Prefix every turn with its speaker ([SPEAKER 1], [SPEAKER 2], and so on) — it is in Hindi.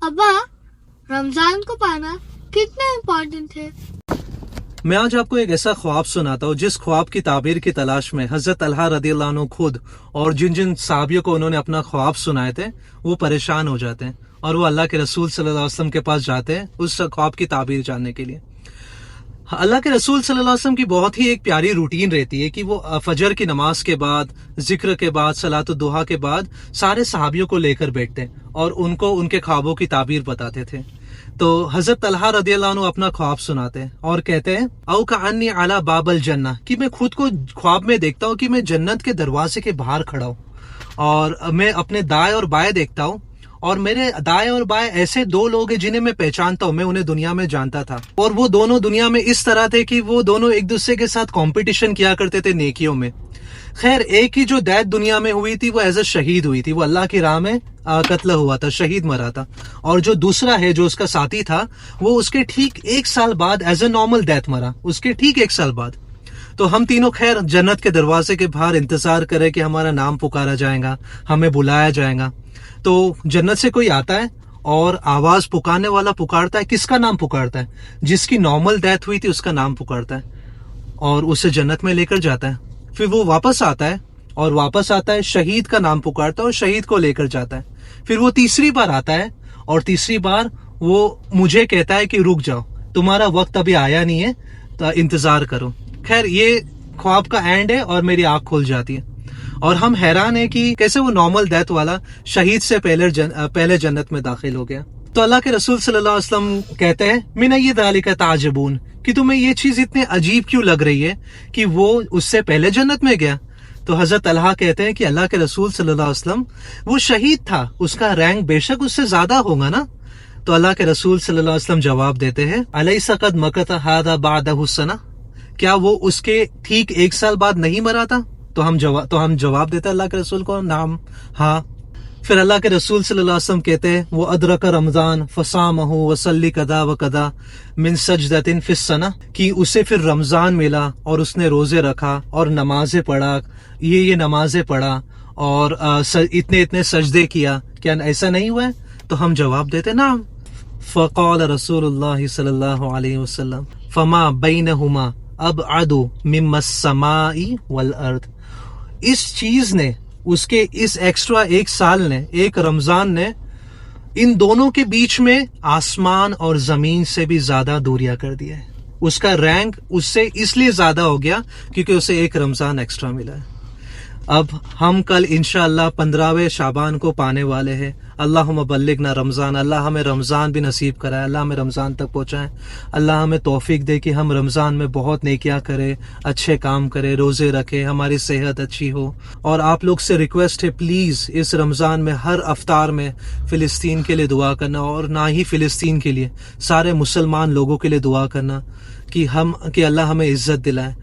[SPEAKER 1] अब्बा, रमजान को पाना कितना इम्पोर्टेंट है?
[SPEAKER 2] मैं आज आपको एक ऐसा ख्वाब सुनाता हूँ जिस ख्वाब की ताबीर की तलाश में हजरत तलहा रदियल्लाहु अन्हु खुद और जिन जिन साहबियों को उन्होंने अपना ख्वाब सुनाए थे वो परेशान हो जाते हैं और वो अल्लाह के रसूल सल्लल्लाहु अलैहि वसल्लम के पास जाते हैं उस ख्वाब की ताबीर जानने के लिए। अल्लाह के रसूल सल्लल्लाहु अलैहि वसल्लम की बहुत ही एक प्यारी रूटीन रहती है कि वो फजर की नमाज के बाद, जिक्र के बाद, सलातुद दुहा के बाद सारे सहाबियों को लेकर बैठते और उनको उनके ख्वाबों की ताबीर बताते थे। तो हजरत तलहा रदियल्लाहु अन्हु अपना ख्वाब सुनाते हैं और कहते हैं औ कअन्नी अला बाबल जन्ना, कि मैं खुद को ख्वाब में देखता हूँ कि मैं जन्नत के दरवाजे के बाहर खड़ा हूँ और मैं अपने दाएं और बाएं देखता हूँ और मेरे दाएं और बाएं ऐसे दो लोग हैं जिन्हें मैं पहचानता हूँ, मैं उन्हें दुनिया में जानता था और वो दोनों दुनिया में इस तरह थे कि वो दोनों एक दूसरे के साथ कंपटीशन किया करते थे नेकियों में। खैर, एक ही जो दैत दुनिया में हुई थी वो एज अ शहीद हुई थी, वो अल्लाह की राह में कत्ल हुआ था, शहीद मरा था। और जो दूसरा है जो उसका साथी था वो उसके ठीक 1 साल बाद एज अ नॉर्मल डेथ मरा, उसके ठीक 1 साल बाद। तो हम तीनों खैर जन्नत के दरवाजे के बाहर इंतजार करें कि हमारा नाम पुकारा जाएगा, हमें बुलाया जाएगा। तो जन्नत से कोई आता है और आवाज पुकारने वाला पुकारता है। किसका नाम पुकारता है? जिसकी नॉर्मल डेथ हुई थी उसका नाम पुकारता है और उसे जन्नत में लेकर जाता है। फिर वो वापस आता है और वापस आता है, शहीद का नाम पुकारता है और शहीद को लेकर जाता है। फिर वो तीसरी बार आता है और तीसरी बार वो मुझे कहता है कि रुक जाओ, तुम्हारा वक्त अभी आया नहीं है, तो इंतजार करो। खैर, ये ख्वाब का एंड है और मेरी आंख खुल जाती है और हम हैरान है कि कैसे वो नॉर्मल डेथ वाला शहीद से पहले जन्नत में दाखिल हो गया। तो अल्लाह के रसूल सल्लल्लाहु अलैहि वसल्लम कहते हैं मिन अय्यि ज़ालिका ताजबून, कि तुम्हें ये चीज इतनी अजीब क्यों लग रही है कि वो उससे पहले जन्नत में गया। तो हजरत तलहा कहते हैं कि अल्लाह के रसूल सल्लल्लाहु अलैहि वसल्लम वो शहीद था, उसका रैंक बेशक उससे ज्यादा होगा ना। तो अल्लाह के रसूल सल्लल्लाहु अलैहि वसल्लम जवाब देते हैं अलैसा कद मकत हादा बादहु सना, क्या वो उसके ठीक 1 साल बाद नहीं मरा था? तो हम जवाब देते हैं अल्लाह के रसूल को, नाम, हाँ। फिर अल्लाह के रसूल सल्लल्लाहु अलैहि वसल्लम कहते हैं वो अदरक रमजान फसामहु वसल्ली कदा व कदा मिन सजदतिन फिस सना, कि उसे फिर रमजान मिला और उसने रोजे रखा और नमाजें पढ़ा, ये नमाजें पढ़ा और इतने सजदे किया, क्या ऐसा नहीं हुआ है? तो हम जवाब देते नाम। फ़क़ाल रसूलुल्लाह सल्लल्लाहु अलैहि वसल्लम फमा बैनहुमा अबअदु मिम्मस समाई वल अर्द, इस चीज ने, उसके इस एक्स्ट्रा 1 साल ने, एक रमजान ने इन दोनों के बीच में आसमान और जमीन से भी ज्यादा दूरियां कर दिया है। उसका रैंक उससे इसलिए ज्यादा हो गया क्योंकि उसे 1 रमजान एक्स्ट्रा मिला है। अब हम कल इंशाअल्लाह 15वें शाबान को पाने वाले हैं। अल्लाहुम्मा बल्लिगना रमजान, अल्लाह हमें रमजान भी नसीब कराए, अल्लाह हमें रमजान तक पहुंचाए, अल्लाह हमें तौफीक दे कि हम रमजान में बहुत नेकियां करें, अच्छे काम करें, रोजे रखें, हमारी सेहत अच्छी हो। और आप लोग से रिक्वेस्ट है, प्लीज इस रमजान में हर अफ्तार में फिलिस्तीन के लिए दुआ करना और ना ही फिलिस्तीन के लिए, सारे मुसलमान लोगों के लिए दुआ करना कि अल्लाह हमें इज्जत दिलाए।